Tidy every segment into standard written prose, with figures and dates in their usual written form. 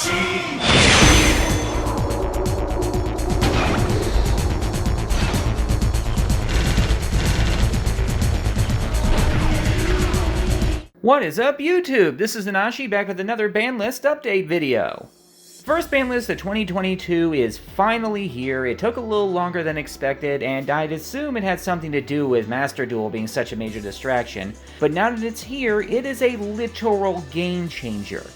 What is up, YouTube? This is Anashi back with another Banlist update video. First Banlist of 2022 is finally here. It took a little longer than expected, and I'd assume it had something to do with Master Duel being such a major distraction. But now that it's here, it is a literal game changer.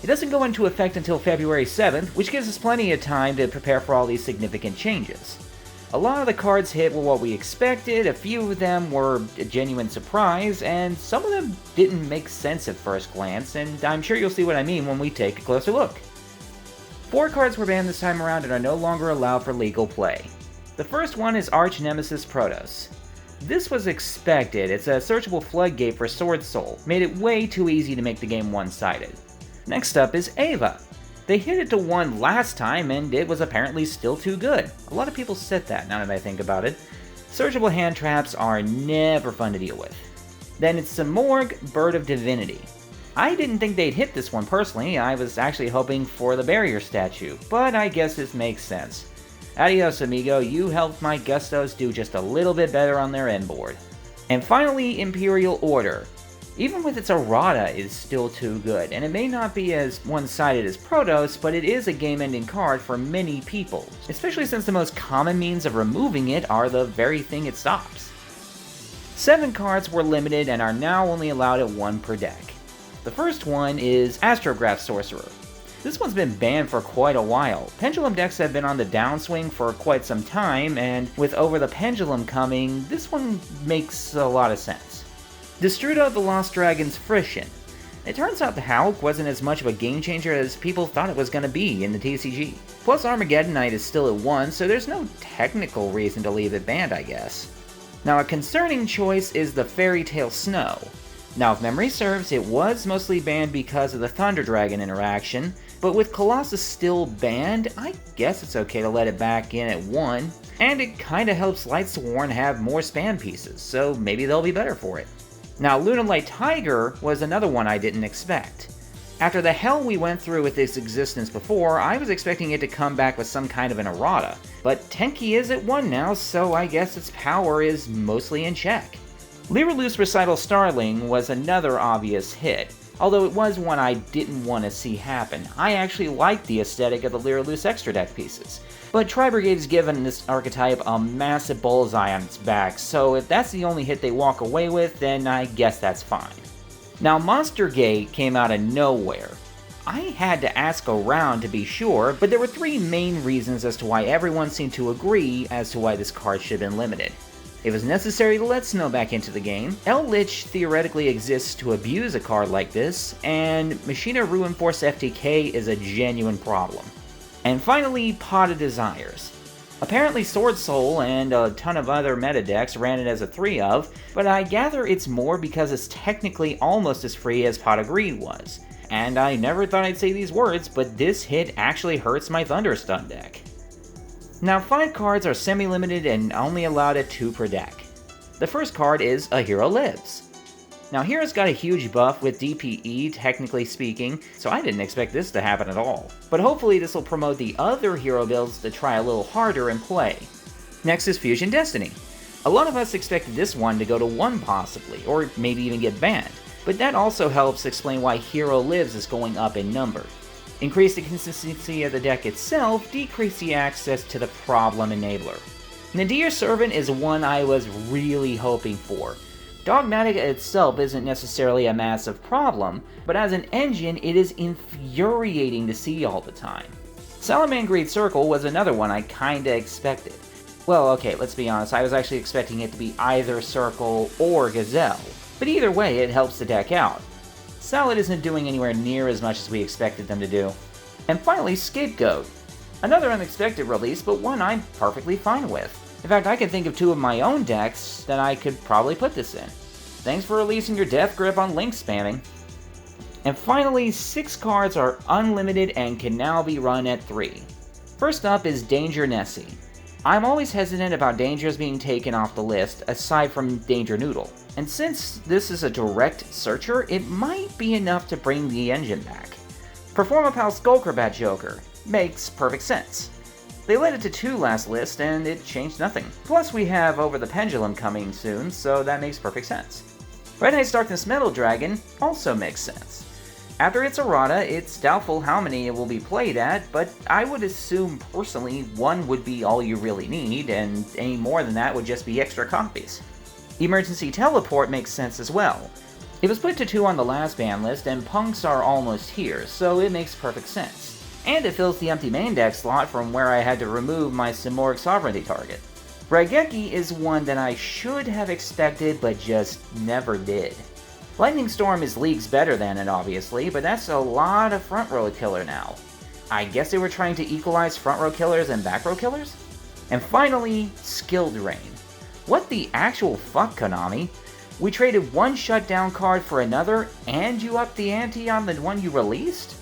It doesn't go into effect until February 7th, which gives us plenty of time to prepare for all these significant changes. A lot of the cards hit were what we expected, a few of them were a genuine surprise, and some of them didn't make sense at first glance, and I'm sure you'll see what I mean when we take a closer look. 4 cards were banned this time around and are no longer allowed for legal play. The first one is Arch Nemesis Protoss. This was expected. It's a searchable floodgate for Sword Soul, made it way too easy to make the game one-sided. Next up is Ava. They hit it to 1 last time, and it was apparently still too good. A lot of people said that, now that I think about it. Searchable hand traps are never fun to deal with. Then it's Simorgh, Bird of Divinity. I didn't think they'd hit this one personally. I was actually hoping for the barrier statue, but I guess this makes sense. Adios, amigo, you helped my Gustos do just a little bit better on their end board. And finally, Imperial Order. Even with its errata, it is still too good, and it may not be as one-sided as Protoss, but it is a game-ending card for many people, especially since the most common means of removing it are the very thing it stops. 7 cards were limited and are now only allowed at 1 per deck. The first one is Astrograph Sorcerer. This one's been banned for quite a while. Pendulum decks have been on the downswing for quite some time, and with Over the Pendulum coming, this one makes a lot of sense. Destrudo the Lost Dragon's Frisson. It turns out the Hulk wasn't as much of a game changer as people thought it was going to be in the TCG. Plus Armageddon Knight is still at 1, so there's no technical reason to leave it banned, I guess. Now a concerning choice is the Fairy Tale Snow. Now if memory serves, it was mostly banned because of the Thunder Dragon interaction, but with Colossus still banned, I guess it's okay to let it back in at 1, and it kinda helps Lightsworn have more spam pieces, so maybe they'll be better for it. Now, Lunalight Tiger was another one I didn't expect. After the hell we went through with its existence before, I was expecting it to come back with some kind of an errata, but Tenki is at 1 now, so I guess its power is mostly in check. Lyrilus Recital Starling was another obvious hit, although it was one I didn't want to see happen. I actually liked the aesthetic of the Lyrilus extra deck pieces. But Tri-Brigade's given this archetype a massive bullseye on its back, so if that's the only hit they walk away with, then I guess that's fine. Now Monster Gate came out of nowhere. I had to ask around to be sure, but there were 3 main reasons as to why everyone seemed to agree as to why this card should have been limited. It was necessary to let Snow back into the game, El-Lich theoretically exists to abuse a card like this, and Machina Ruin Force FTK is a genuine problem. And finally, Pot of Desires. Apparently Sword Soul and a ton of other meta decks ran it as a 3-of, but I gather it's more because it's technically almost as free as Pot of Greed was. And I never thought I'd say these words, but this hit actually hurts my Thunderstun deck. Now 5 cards are semi-limited and only allowed at 2 per deck. The first card is A Hero Lives. Now Hero's got a huge buff with DPE, technically speaking, so I didn't expect this to happen at all. But hopefully this will promote the other hero builds to try a little harder and play. Next is Fusion Destiny. A lot of us expected this one to go to 1 possibly, or maybe even get banned, but that also helps explain why Hero Lives is going up in number. Increase the consistency of the deck itself, decrease the access to the problem enabler. Nadir Servant is one I was really hoping for. Dogmatic itself isn't necessarily a massive problem, but as an engine it is infuriating to see all the time. Salamangreat Circle was another one I kinda expected. Well, okay, let's be honest, I was actually expecting it to be either Circle or Gazelle, but either way it helps the deck out. Salad isn't doing anywhere near as much as we expected them to do. And finally, Scapegoat. Another unexpected release, but one I'm perfectly fine with. In fact, I can think of 2 of my own decks that I could probably put this in. Thanks for releasing your death grip on link spamming. And finally, 6 cards are unlimited and can now be run at 3. First up is Danger Nessie. I'm always hesitant about Dangers being taken off the list, aside from Danger Noodle. And since this is a direct searcher, it might be enough to bring the engine back. Performapal Skullcrabat Joker. Makes perfect sense. They led it to 2 last list, and it changed nothing. Plus, we have Over the Pendulum coming soon, so that makes perfect sense. Red Knight's Darkness Metal Dragon also makes sense. After its errata, it's doubtful how many it will be played at, but I would assume personally 1 would be all you really need, and any more than that would just be extra copies. Emergency Teleport makes sense as well. It was put to 2 on the last ban list, and punks are almost here, so it makes perfect sense. And it fills the empty main deck slot from where I had to remove my Symbolic Sovereignty target. Raigeki is one that I should have expected, but just never did. Lightning Storm is leagues better than it, obviously, but that's a lot of front row killer now. I guess they were trying to equalize front row killers and back row killers? And finally, Skill Drain. What the actual fuck, Konami? We traded one shutdown card for another, and you upped the ante on the one you released?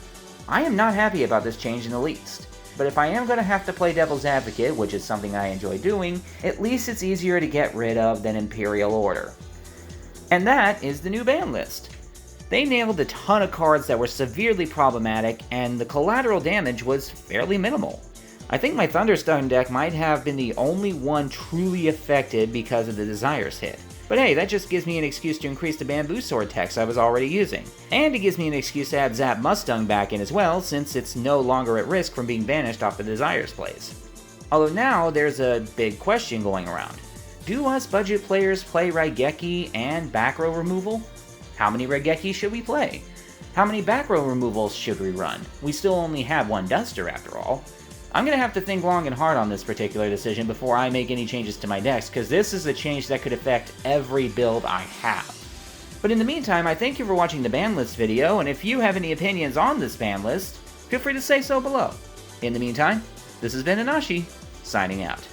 I am not happy about this change in the least. But if I am going to have to play Devil's Advocate, which is something I enjoy doing, at least it's easier to get rid of than Imperial Order. And that is the new ban list. They nailed a ton of cards that were severely problematic, and the collateral damage was fairly minimal. I think my Thunderstone deck might have been the only one truly affected because of the Desires hit. But hey, that just gives me an excuse to increase the Bamboo Sword text I was already using. And it gives me an excuse to add Zap Mustang back in as well, since it's no longer at risk from being banished off the Desires plays. Although now, there's a big question going around. Do us budget players play Raigeki and back row removal? How many Raigeki should we play? How many back row removals should we run? We still only have 1 Duster after all. I'm going to have to think long and hard on this particular decision before I make any changes to my decks, because this is a change that could affect every build I have. But in the meantime, I thank you for watching the ban list video, and if you have any opinions on this ban list, feel free to say so below. In the meantime, this has been Inashi, signing out.